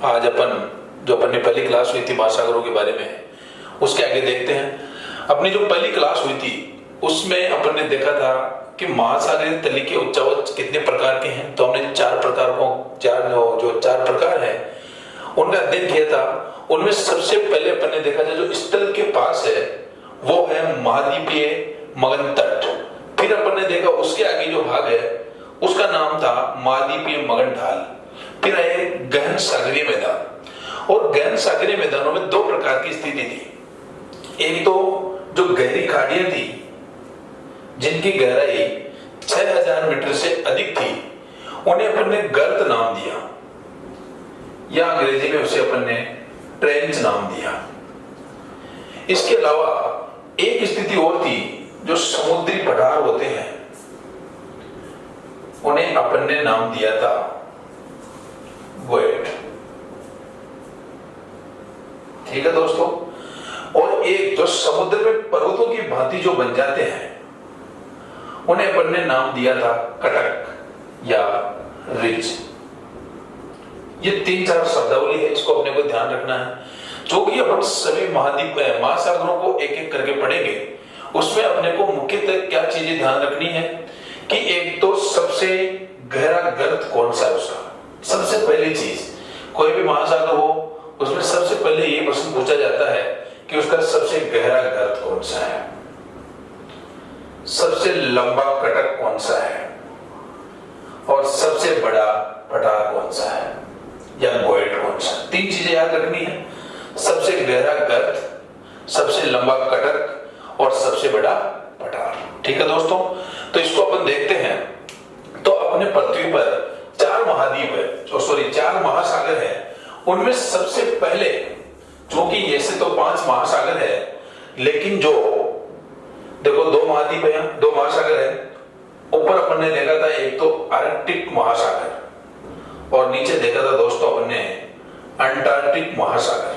आज अपन ने पहली क्लास हुई थी महासागरों के बारे में, उसके आगे देखते हैं। अपनी जो पहली क्लास हुई थी उसमें अपन ने देखा था कि महासागरीय तली के उच्चावच कितने प्रकार के हैं। तो हमने चार प्रकार हैं उनका अध्ययन किया था। उनमें सबसे पहले अपन ने देखा था जो स्थल के पास है वो है महाद्वीपीय मगन तट। फिर अपन ने देखा उसके आगे जो भाग है उसका नाम था महाद्वीपीय मगन ढाल। फिर आए गहन सागरीय मैदान, और गहन सागरीय मैदानों में दो प्रकार की स्थिति थी। एक तो जो गहरी खाड़ियां थी जिनकी गहराई 6000 मीटर से अधिक थी, उन्हें अपन ने गर्त नाम दिया, या अंग्रेजी में उसे अपन ने ट्रेंच नाम दिया। इसके अलावा एक स्थिति और थी, जो समुद्री पठार होते हैं उन्हें अपन ने नाम दिया था वोयड। ठीक है दोस्तों। और एक जो समुद्र में पर्वतों की भांति जो बन जाते हैं उन्हें अपन ने नाम दिया था कटक या रिज। ये 3-4 शब्दावली है, इसको अपने को ध्यान रखना है, जो कि अपन सभी महाद्वीप महासागरों को एक एक करके पढ़ेंगे। उसमें अपने को मुख्यतः क्या चीजें ध्यान रखनी है कि एक तो सबसे गहरा गर्त कौन सा है उसका। सबसे पहली चीज, कोई भी महासागर हो उसमें सबसे पहले ये प्रश्न पूछा जाता है कि उसका सबसे गहरा गर्त कौन सा है, सबसे लंबा कटक कौन सा है, और सबसे बड़ा पठार कौन सा है या गोएट कौन सा। 3 चीजें याद रखनी है, सबसे गहरा गर्त, सबसे लंबा कटक और सबसे बड़ा पठार। ठीक है दोस्तों। तो इसको अपन देखते हैं। तो अपने पृथ्वी पर 4 महाद्वीप है, 4 महासागर है। उनमें सबसे पहले, चूंकि ऐसे तो 5 महासागर है, लेकिन जो देखो 2 महाद्वीप है, 2 महासागर है। ऊपर अपन ने देखा था एक तो आर्कटिक महासागर, और नीचे देखा था दोस्तों अपन ने अंटार्कटिक महासागर।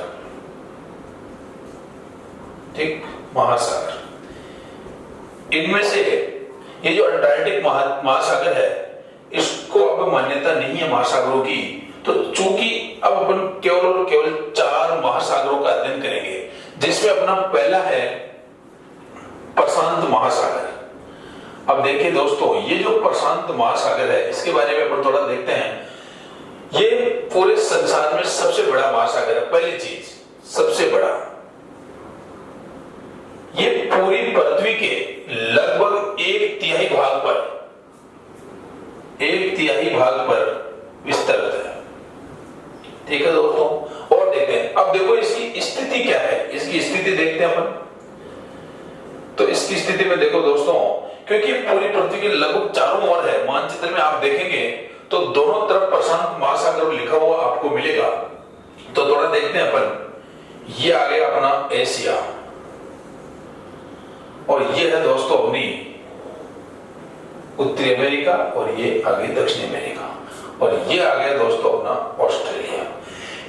ठीक, महासागर। इनमें से ये जो अंटार्कटिक महासागर है, इसको अब मान्यता नहीं है महासागरों की। तो चूंकि अब अपन केवल और केवल 4 महासागरों का अध्ययन करेंगे, जिसमें अपना पहला है प्रशांत महासागर। अब देखिए दोस्तों, ये जो प्रशांत महासागर है इसके बारे में अपन थोड़ा देखते हैं। ये पूरे संसार में सबसे बड़ा महासागर है। पहली चीज, सबसे बड़ा, ये पूरी पृथ्वी के लगभग 1/3 भाग पर विस्तृत है। ठीक है दोस्तों। और देखते हैं, अब देखो इसकी स्थिति क्या है, इसकी स्थिति देखते हैं अपन। तो इसकी स्थिति में देखो दोस्तों, क्योंकि पूरी पृथ्वी के लगभग चारों ओर है, मानचित्र में आप देखेंगे तो दोनों तरफ प्रशांत महासागर लिखा हुआ आपको मिलेगा। तो थोड़ा देखते हैं अपन। ये आ गया अपना एशिया, और ये है दोस्तों अपनी उत्तरी अमेरिका, और ये आगे दक्षिणी अमेरिका, और ये आ गया दोस्तों अपना ऑस्ट्रेलिया।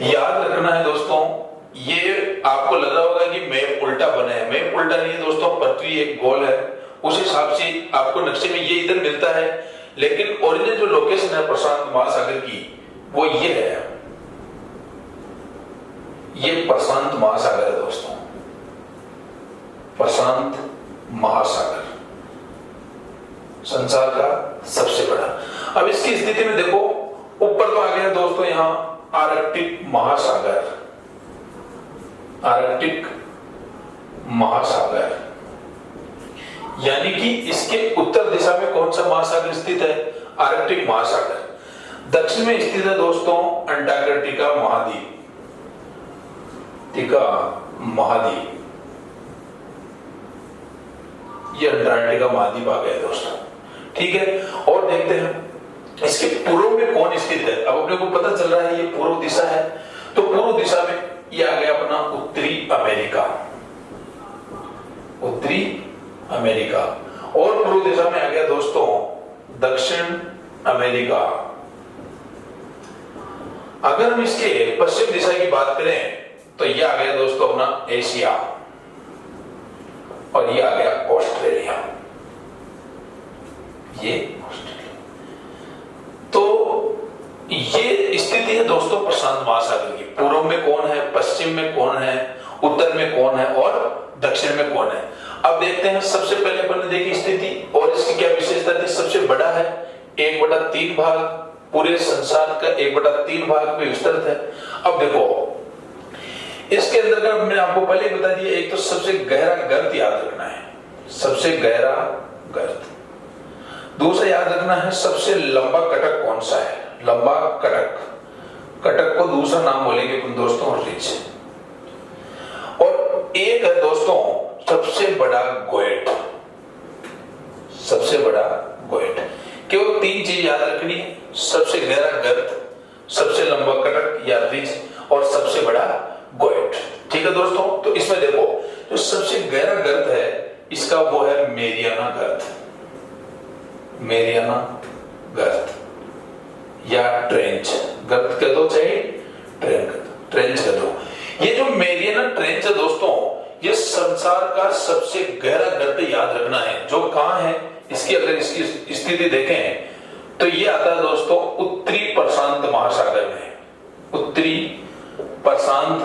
याद रखना है दोस्तों, ये आपको लग रहा होगा कि मैप उल्टा बना है। मैप उल्टा नहीं है दोस्तों, पृथ्वी एक गोल है, उस हिसाब से आपको नक्शे में ये इधर मिलता है, लेकिन ओरिजिनल जो लोकेशन है प्रशांत महासागर की वो ये है। ये प्रशांत महासागर है दोस्तों, प्रशांत महासागर संसार का सबसे बड़ा। अब इसकी स्थिति में देखो, ऊपर तो आ गया दोस्तों यहां आर्कटिक महासागर, आर्कटिक महासागर, यानी कि इसके उत्तर दिशा में कौन सा महासागर स्थित है, आर्कटिक महासागर। दक्षिण में स्थित है दोस्तों अंटार्कटिका महाद्वीप, टिका महाद्वीप, ये अंटार्कटिका महाद्वीप आ गया दोस्तों। ठीक है। और देखते हैं इसके पूर्व में कौन स्थित है। अब अपने को पता चल रहा है ये पूर्व दिशा है, तो पूर्व दिशा में ये आ गया अपना उत्तरी अमेरिका, उत्तरी अमेरिका। और पूर्व दिशा में आ गया दोस्तों दक्षिण अमेरिका। अगर हम इसके पश्चिम दिशा की बात करें तो ये आ गया दोस्तों अपना एशिया, और ये आ गया ऑस्ट्रेलिया, ये ऑस्ट्रेलिया। तो ये स्थिति है दोस्तों प्रशांत प्रशांत महासागर की। पूर्व में कौन है, पश्चिम में कौन है, उत्तर में कौन है और दक्षिण में कौन है। अब देखते हैं, सबसे पहले अपन ने देखी स्थिति और इसकी क्या विशेषता थी। सबसे बड़ा है, 1/3 भाग, पूरे संसार का 1/3 भाग में विस्तृत है। अब देखो इसके अंदर का मैंने आपको पहले ही बता दिया, एक तो सबसे गहरा गर्त याद रखना है, सबसे गहरा गर्त। दूसरा याद रखना है सबसे लंबा कटक कौन सा है, लंबा कटक। कटक को दूसरा नाम बोलेंगे अपन दोस्तों रिज। और एक है दोस्तों सबसे बड़ा गोएट, सबसे बड़ा गोएट। केवल 3 चीज याद रखनी है, सबसे गहरा गर्त, सबसे लंबा कटक या रिज और सबसे बड़ा गोएट। ठीक है दोस्तों, तो इसमें देखो जो सबसे गहरा गर्त है इसका वो है मेरियाना गर्त, मेरियाना गर्त या ट्रेंच गर्त कह दो, चाहे ट्रेंच कह दो। ये जो मेरियाना ट्रेंच है दोस्तों, ये संसार का सबसे गहरा गर्त याद रखना है। जो कहां है इसकी, अगर इसकी स्थिति देखें तो ये आता है दोस्तों उत्तरी प्रशांत महासागर में, उत्तरी प्रशांत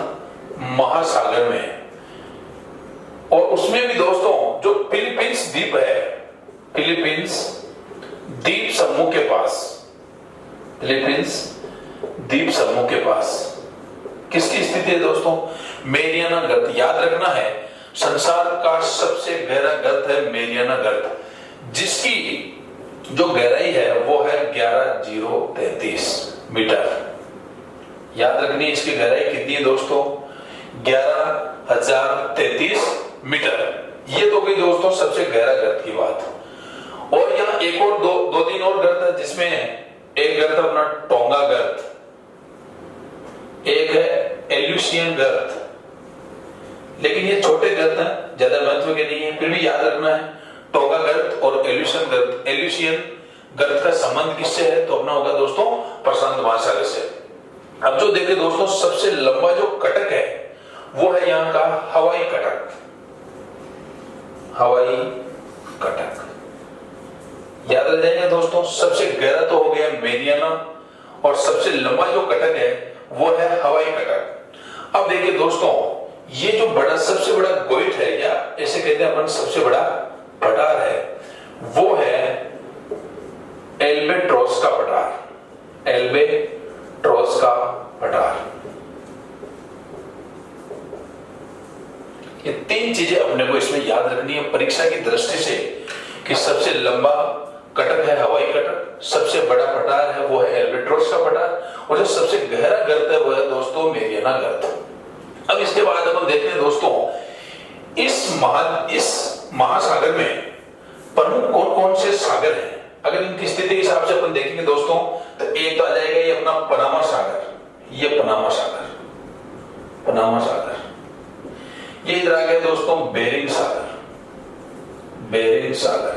महासागर में। और उसमें भी दोस्तों जो फिलीपींस द्वीप है, फिलीपींस द्वीप समूह के पास, फिलीपींस द्वीप समूह के पास किसकी स्थिति है दोस्तों, मेरियाना गर्त। याद रखना है संसार का सबसे गहरा गर्त है मेरियाना गर्त, जिसकी जो गहराई है वो है 11,033 मीटर। याद रखनी है इसकी गहराई कितनी है दोस्तों, 11,033 मीटर। ये तो गई दोस्तों सबसे गहरा गर्त की बात। और यहाँ एक और दो तीन और गर्त है, जिसमें एक गर्त अपना टोंगा गर्त, एक है एल्यूशियन गर्त। लेकिन ये छोटे गर्त हैं, ज्यादा महत्व के नहीं है, फिर भी याद रखना है टोंगा गर्त और एल्यूशियन गर्त। एल्यूशियन गर्त का संबंध किससे है, तो अपना होगा दोस्तों प्रशांत महासागर से। अब जो देखे दोस्तों सबसे लंबा जो कटक है वो है यहाँ का हवाई कटक, हवाई कटक। याद रह जाएगा दोस्तों, सबसे गहरा तो हो गया मेरियाना और सबसे लंबा जो कटक है वो है हवाई कटक। अब देखिए दोस्तों, ये जो बड़ा सबसे बड़ा गोइट है या ऐसे कहते हैं अपन सबसे बड़ा पठार है, वो है एल्बेट्रॉस का पठार, एल्बेट्रॉस का पठार। ये 3 चीजें अपने को इसमें याद रखनी है परीक्षा की दृष्टि से, कि सबसे लंबा कटक है हवाई कटक, सबसे बड़ा पठार है वो है एल्बेट्रॉस का पठार, और जो सबसे गहरा गर्त है वो है दोस्तों मेरियाना गर्त। अब इसके बाद अपन देखते हैं दोस्तों इस महासागर में प्रमुख कौन कौन से सागर हैं। अगर इनकी स्थिति के हिसाब से अपन देखेंगे दोस्तों, तो एक तो आ जाएगा ये अपना पनामा सागर, ये पनामा सागर, पनामा सागर। ये इधर आ गया दोस्तों बेरिंग सागर, बेरिंग सागर।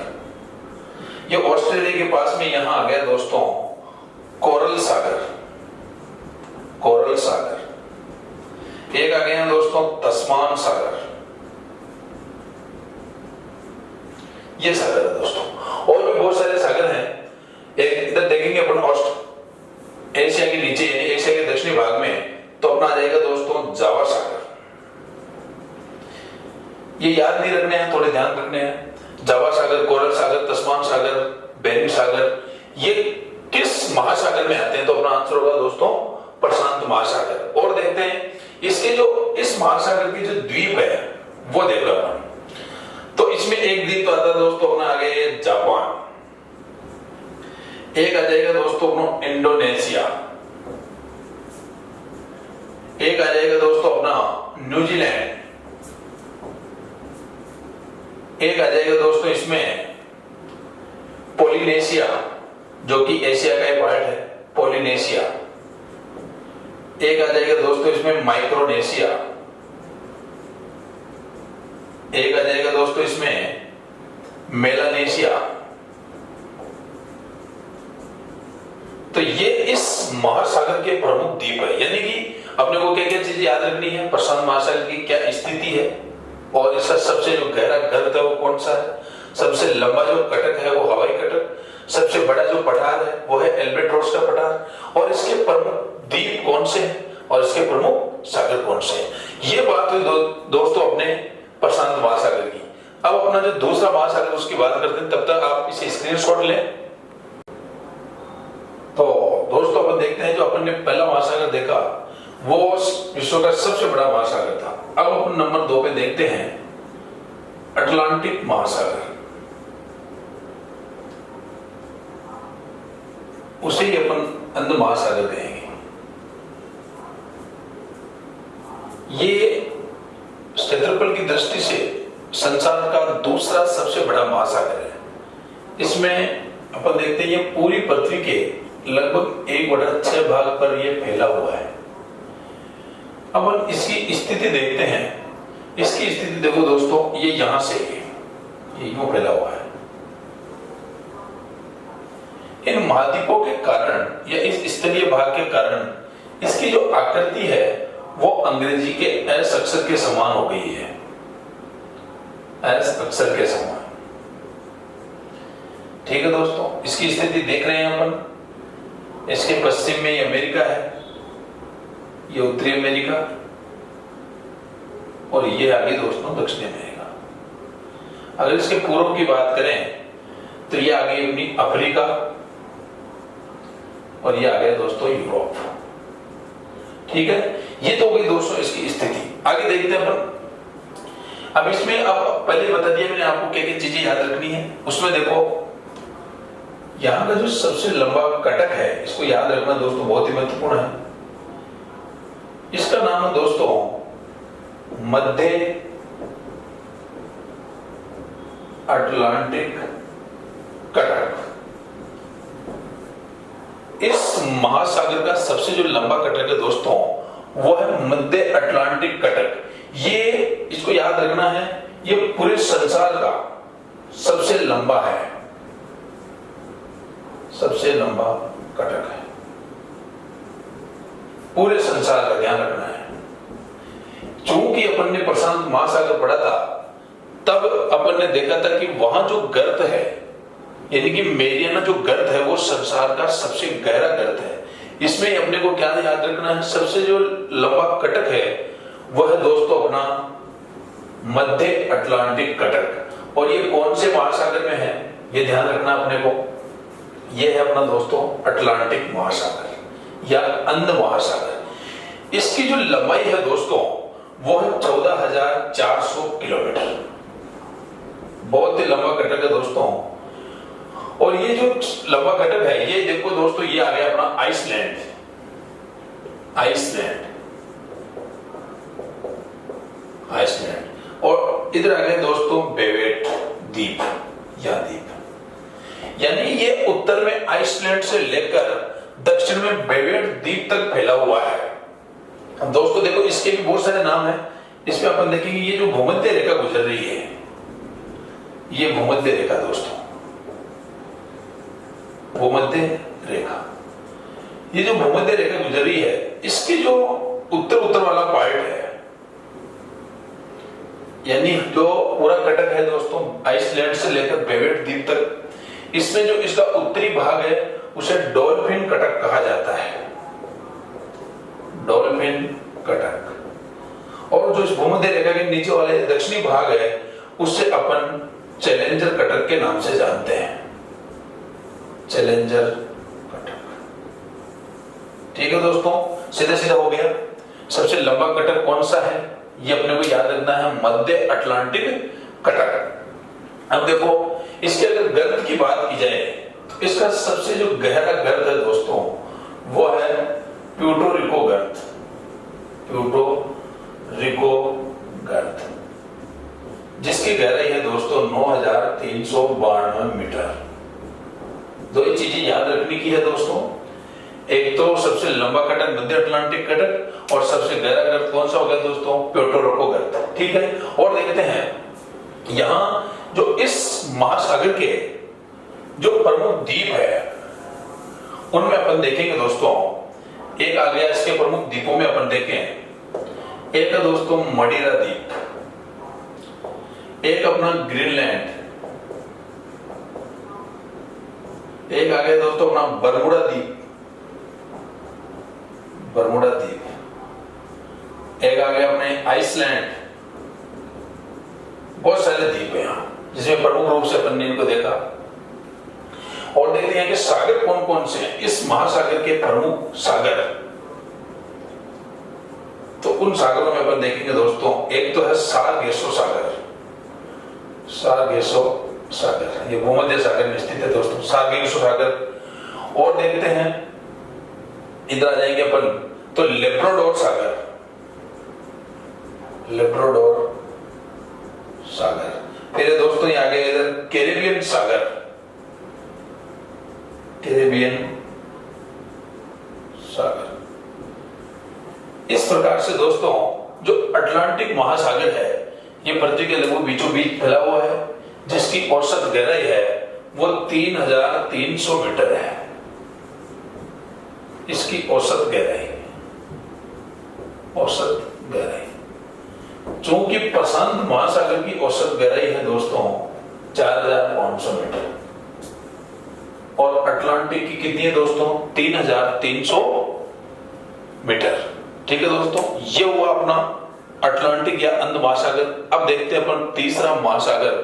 ये ऑस्ट्रेलिया के पास में यहां आ गया दोस्तों कोरल सागर, कोरल सागर। एक आ गया दोस्तों तस्मान सागर, ये सागर है दोस्तों। और भी बहुत सारे सागर हैं। एक इधर देखेंगे अपन एशिया के नीचे, एशिया के दक्षिणी भाग में, तो अपना आ जाएगा दोस्तों जावा सागर। ये याद नहीं रखने हैं, थोड़े ध्यान रखने हैं। जावा सागर, कोरल सागर, तस्मान सागर, बेरिंग सागर, ये किस महासागर में आते हैं, तो अपना आंसर होगा दोस्तों प्रशांत महासागर। और देखते हैं इसके जो इस महासागर की जो द्वीप है वो देखो अपन, तो इसमें एक द्वीप आता है दोस्तों अपना आ गया जापान, एक आ जाएगा दोस्तों अपना इंडोनेशिया, एक आ जाएगा दोस्तों अपना न्यूजीलैंड, एक आ जाएगा दोस्तों इसमें पोलिनेशिया, जो कि एशिया का एक पार्ट है, पोलिनेशिया। एक आ जाएगा दोस्तों इसमें माइक्रोनेशिया, एक आ जाएगा दोस्तों इसमें मेलानेशिया। तो ये इस महासागर के प्रमुख द्वीप है। यानी कि अपने को क्या क्या चीजें याद रखनी है, प्रशांत महासागर की क्या स्थिति है, और इसका सबसे जो गहरा गर्त है वो कौन सा है, सबसे लंबा जो कटक है वो हवाई कटक, सबसे बड़ा जो पठार है वो है एल्बेट्रोस का पठार, और इसके प्रमुख द्वीप कौन से हैं और इसके प्रमुख सागर कौन से हैं। ये बात हुई दोस्तों अपने प्रशांत महासागर की। अब अपना जो दूसरा महासागर उसकी बात करते हैं, तब तक आप इसे स्क्रीनशॉट लें। तो दोस्तों अपन देखते हैं जो अपन ने पहला महासागर देखा वो विश्व का सबसे बड़ा महासागर था। अब अपन नंबर 2 पे देखते हैं अटलांटिक महासागर, उसे ही अपन अंध महासागर कहेंगे। ये क्षेत्रफल की दृष्टि से संसार का दूसरा सबसे बड़ा महासागर है। इसमें अपन देखते हैं ये पूरी पृथ्वी के लगभग 1/6 भाग पर ये फैला हुआ है। अब हम इसकी स्थिति देखते हैं। इसकी स्थिति देखो दोस्तों, ये यहां से ये यूं फैला हुआ है। इन महाद्वीपों के कारण या इस स्थलीय भाग के कारण इसकी जो आकृति है वो अंग्रेजी के एस अक्षर के समान हो गई है, एस अक्षर के समान। ठीक है दोस्तों, इसकी स्थिति देख रहे हैं अपन। इसके पश्चिम में अमेरिका है, ये उत्तरी अमेरिका, और ये आगे दोस्तों दक्षिणी अमेरिका। अगर इसके पूर्व की बात करें तो ये आगे अपनी अफ्रीका, और ये आ गया दोस्तों यूरोप। ठीक है, ये तो हो गई दोस्तों इसकी स्थिति। आगे देखते हैं अपन। अब इसमें अब पहले बता दिया मैंने आपको क्या क्या चीजें याद रखनी है। उसमें देखो यहां का जो सबसे लंबा कटक है, इसको याद रखना दोस्तों बहुत ही महत्वपूर्ण है। इसका नाम है दोस्तों मध्य अटलांटिक कटक। इस महासागर का सबसे जो लंबा कटक है दोस्तों वो है मध्य अटलांटिक कटक। ये इसको याद रखना है, ये पूरे संसार का सबसे लंबा है, सबसे लंबा कटक है पूरे संसार का, ध्यान रखना है। चूंकि अपन ने प्रशांत महासागर पढ़ा था तब अपन ने देखा था कि वहां जो गर्त है यानी कि मेरियाना जो गर्त है वो संसार का सबसे गहरा गर्त है। इसमें अपने को क्या याद रखना है, सबसे जो लंबा कटक है वह है दोस्तों अपना मध्य अटलांटिक कटक। और ये कौन से महासागर में है ये ध्यान रखना अपने को। यह है अपना दोस्तों अटलांटिक महासागर या अंध महासागर। इसकी जो लंबाई है दोस्तों वो है 14,400 किलोमीटर। बहुत ही लंबा कटक है दोस्तों। और ये जो लंबा कटक है ये देखो दोस्तों, ये आ गया अपना आइसलैंड, आइसलैंड, आइसलैंड। और इधर आ गए दोस्तों बेवेट द्वीप या द्वीप, यानी ये उत्तर में आइसलैंड से लेकर दक्षिण में बेवेट द्वीप तक फैला हुआ है। अब दोस्तों देखो इसके भी बहुत सारे नाम हैं। इसमें अपन देखेंगे ये जो भूमध्य रेखा गुजर रही है, ये भूमध्य रेखा दोस्तों, भूमध्य रेखा, ये जो भूमध्य रेखा गुजर रही है इसकी जो उत्तर उत्तर वाला पार्ट है, यानी जो पूरा कटक है दोस्तों आइसलैंड से लेकर बेवेट द्वीप तक, इसमें जो इसका उत्तरी भाग है उसे डॉल्फिन कटक कहा जाता है, डॉल्फिन कटक। और जो इस भूमध्य रेखा के नीचे वाले दक्षिणी भाग है उसे अपन चैलेंजर कटक के नाम से जानते हैं, चैलेंजर कटक। ठीक है दोस्तों, सीधा सीधा हो गया। सबसे लंबा कटक कौन सा है ये अपने को याद रखना है, मध्य अटलांटिक कटक। अब देखो इसके अगर गर्त की बात की जाए तो इसका सबसे जो गहरा गर्त है दोस्तों वो है प्यूर्टो रिको गर्त, प्यूर्टो रिको गर्त, जिसकी गहराई है दोस्तों 9,392 मीटर। दो ही चीजें याद रखने की है दोस्तों, एक तो सबसे लंबा कटक मध्य अटलांटिक कटक और सबसे गहरा गर्त कौन सा होगा दोस्तों, प्यूर्टो रिको गर्त। ठीक है, और देखते हैं यहां जो इस महासागर के जो प्रमुख द्वीप है उनमें अपन देखेंगे दोस्तों, एक आ गया इसके प्रमुख द्वीपों में अपन देखें, एक है दोस्तों मडिरा द्वीप, एक अपना ग्रीनलैंड, एक आ गया दोस्तों अपना बरमुडा द्वीप, बरमुडा द्वीप। एक आ गया अपने आइसलैंड। बहुत सारे द्वीप हैं यहाँ, जिसमें प्रमुख रूप से अपन ने इनको देखा। और देखते हैं कि सागर कौन कौन से हैं, इस महासागर के प्रमुख सागर। तो उन सागरों में अपन देखेंगे दोस्तों, एक तो है सारगेसो सागर, सारगेसो सागर, ये भूमध्य सागर में स्थित है दोस्तों, सारगेसो सागर। और देखते हैं, इधर आ जाएंगे अपन तो लेब्राडोर सागर, लेब्राडोर सागर। फिर दोस्तों ये आ गया इधर कैरेबियन सागर, कैरेबियन सागर। इस प्रकार से दोस्तों जो अटलांटिक महासागर है, ये पृथ्वी के लगभग बीचों बीच फैला हुआ है, जिसकी औसत गहराई है वो 3300 मीटर है। इसकी औसत गहराई, औसत गहराई। चूंकि प्रशांत महासागर की औसत गहराई है दोस्तों 4500 मीटर, और अटलांटिक की कितनी है दोस्तों 3300 मीटर। ठीक है दोस्तों, ये हुआ अपना अटलांटिक या अंध महासागर। अब देखते हैं अपन तीसरा महासागर।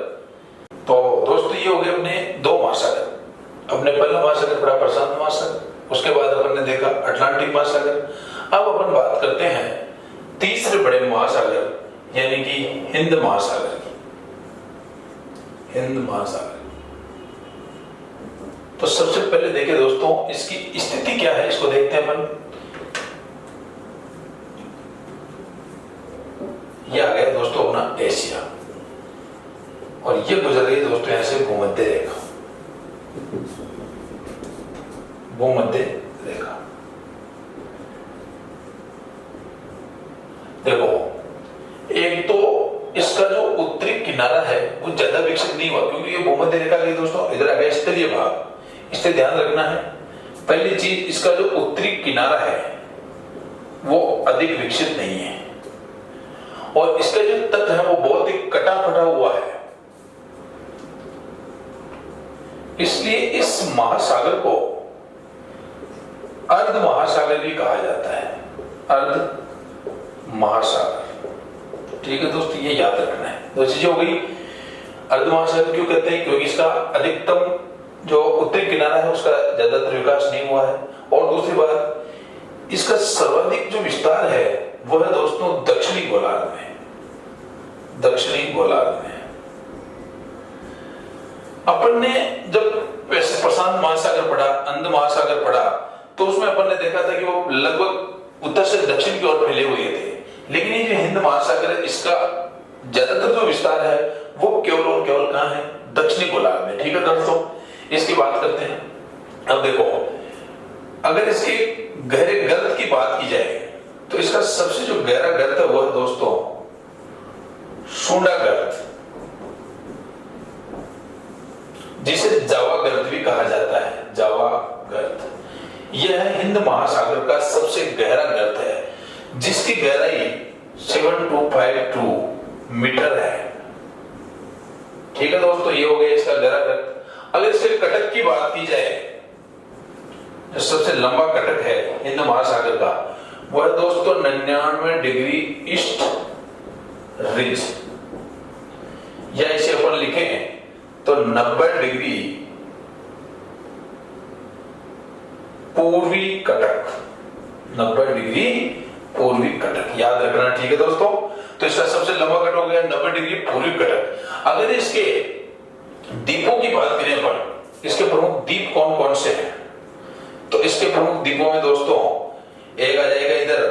तो दोस्तों ये हो गए अपने दो महासागर। अपने पहला महासागर पड़ा प्रशांत महासागर, उसके बाद अपन ने देखा अटलांटिक महासागर। अब अपन बात करते हैं तीसरे बड़े महासागर यानी कि हिंद महासागर की, हिंद महासागर। तो सबसे पहले देखें दोस्तों इसकी स्थिति क्या है, इसको देखते हैं अपन। ये आ गया दोस्तों अपना एशिया, और ये गुजर रही है दोस्तों यहां से भूमध्य रेखा, भूमध्य रेखा। देखो, एक तो इसका जो उत्तरी किनारा है वो ज्यादा विकसित नहीं हुआ, क्योंकि ये भूमध्य रेखा गई दोस्तों, इधर आ गया स्थलीय भाग। इससे ध्यान रखना है, पहली चीज इसका जो उत्तरी किनारा है वो अधिक विकसित नहीं है, और इसका जो तट है वो बहुत ही कटा फटा हुआ है। इसलिए इस महासागर को अर्ध महासागर भी कहा जाता है, अर्ध महासागर। ठीक है दोस्तों, ये याद रखना है। दो चीजें हो गई, अर्ध महासागर क्यों कहते हैं, क्योंकि इसका अधिकतम जो उत्तरी किनारा है उसका ज्यादातर विकास नहीं हुआ है, और दूसरी बात इसका सर्वाधिक जो विस्तार है वो है दोस्तों दक्षिणी गोलार्ध में, दक्षिणी गोलार्ध में। अपन ने जब वैसे प्रशांत महासागर पढ़ा, अंध महासागर पढ़ा, तो उसमें अपन ने देखा था कि वो लगभग उत्तर से दक्षिण की ओर फैले हुए थे। लेकिन ये जो हिंद महासागर है, इसका ज्यादातर जो विस्तार है वो केवल और केवल कहां है, दक्षिणी गोलार्ध में। ठीक है दोस्तों, इसकी बात करते हैं। अब देखो, अगर इसके गहरे गर्त की बात की जाए तो इसका सबसे जो गहरा गर्त है वो है दोस्तों शूंडा गर्त, जिसे जावा गर्त भी कहा जाता है, जावा गर्त। यह हिंद महासागर का सबसे गहरा गर्त है, जिसकी गहराई 7252 मीटर है। ठीक है दोस्तों, ये हो गया इसका गहरा गर्त। अगर इसके कटक की बात की जाए, जो सबसे लंबा कटक है हिंद महासागर का, वह है दोस्तों 99 डिग्री ईस्ट रिज, या इसे अपन लिखें तो 90 डिग्री पूर्वी कटक, 90 डिग्री पूर्वी कटक, याद रखना। ठीक है दोस्तों, तो इसका सबसे लंबा कट हो गया 90 डिग्री पूर्वी कटक। अगर इसके द्वीपों की बात करें अपन, इसके प्रमुख द्वीप कौन कौन से हैं, तो इसके प्रमुख द्वीपों में दोस्तों एक आ जाएगा इधर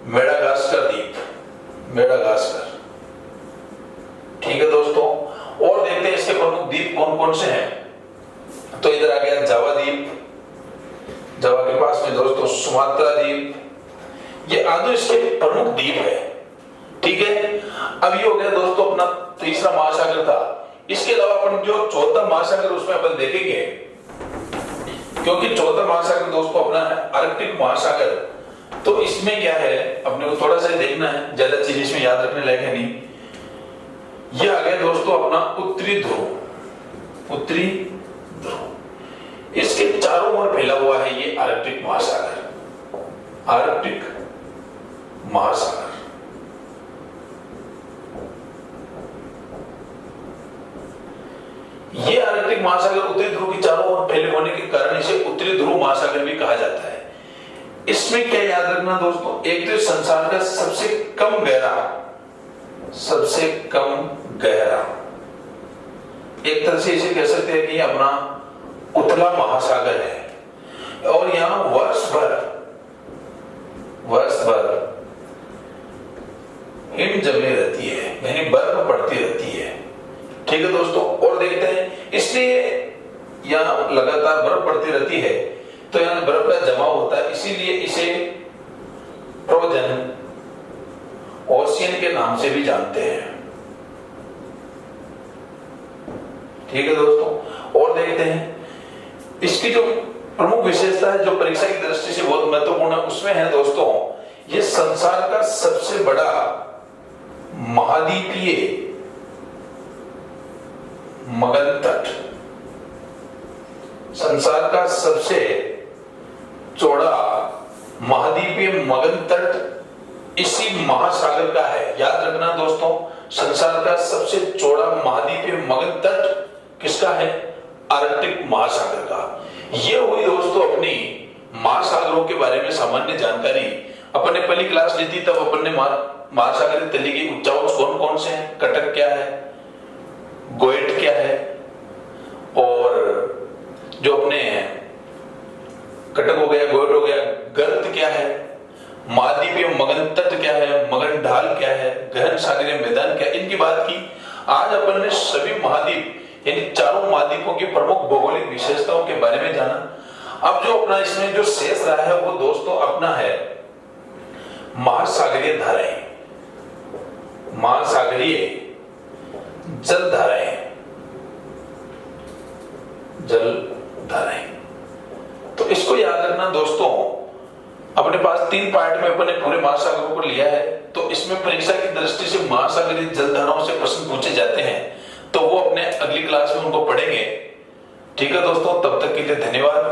मेडागास्कर द्वीप, मेडागास्कर। ठीक है दोस्तों, और देखते हैं इसके प्रमुख द्वीप कौन कौन से हैं। तो इधर आ गया जावा द्वीप, जावा के पास में दोस्तों सुमात्रा द्वीप, ये आदि इसके प्रमुख द्वीप है। ठीक है, अब ये हो गया दोस्तों अपना तीसरा महासागर था। इसके अलावा अपन जो चौथा महासागर उसमें अपन देखेंगे, क्योंकि चौथा महासागर दोस्तों अपना है आर्कटिक महासागर। तो इसमें क्या है, अपने को थोड़ा सा देखना है, ज्यादा चीज इसमें याद रखने लायक है नहीं। ये आ गया दोस्तों अपना उत्तरी ध्रुव, उत्तरी ध्रुव। इसके चारों ओर फैला हुआ है ये आर्कटिक महासागर। आर्कटिक महासागर ये आर्कटिक महासागर उत्तरी ध्रुव की चारों ओर फैले होने के कारण इसे उत्तरी ध्रुव महासागर भी कहा जाता है। इसमें क्या याद रखना दोस्तों, एक तो संसार का सबसे कम गहरा, एक तरह से इसे कह सकते हैं कि अपना उतला महासागर है और यहां वर्ष भर हिम जमी रहती है, यानी बर्फ पड़ती रहती है। ठीक है दोस्तों, और देखते हैं इसलिए यहां लगातार बर्फ पड़ती रहती है तो यहां बर्फ का जमाव होता है, इसीलिए इसे फ्रोजन ओशियन के नाम से भी जानते हैं। ठीक है दोस्तों, और देखते हैं इसकी जो प्रमुख विशेषता है जो परीक्षा की दृष्टि से बहुत महत्वपूर्ण है, उसमें है दोस्तों ये संसार का सबसे बड़ा महाद्वीपीय मगन तट, संसार का सबसे चौड़ा महाद्वीपीय मगन तट इसी महासागर का है। याद रखना दोस्तों, संसार का सबसे चौड़ा महाद्वीपीय मगन तट किसका है? आर्कटिक महासागर का। ये हुई दोस्तों अपनी महासागरों के बारे में सामान्य जानकारी। अपन ने पहली क्लास ली थी तब अपन ने महासागरीय तली की उच्चावच कौन कौन से हैं? कटक क्या है, गोएट क्या है, और जो अपने कटक हो गया, गोएट हो गया, गर्त क्या है, महाद्वीपीय मगन तट क्या है, मगन ढाल क्या है, गहन सागरीय मैदान क्या है, इनकी बात की। आज अपन ने सभी महाद्वीप यानी चारों महाद्वीपों की प्रमुख भौगोलिक विशेषताओं के बारे में जाना। अब जो अपना इसमें जो शेष रहा है वो दोस्तों अपना है महासागरीय धाराएं, महासागरीय जल धाराएं, तो इसको याद रखना दोस्तों। अपने पास 3 पार्ट में अपने पूरे महासागरों को लिया है, तो इसमें परीक्षा की दृष्टि से महासागरीय जलधाराओं से प्रश्न पूछे जाते हैं, तो वो अपने अगली क्लास में उनको पढ़ेंगे। ठीक है दोस्तों, तब तक के लिए धन्यवाद।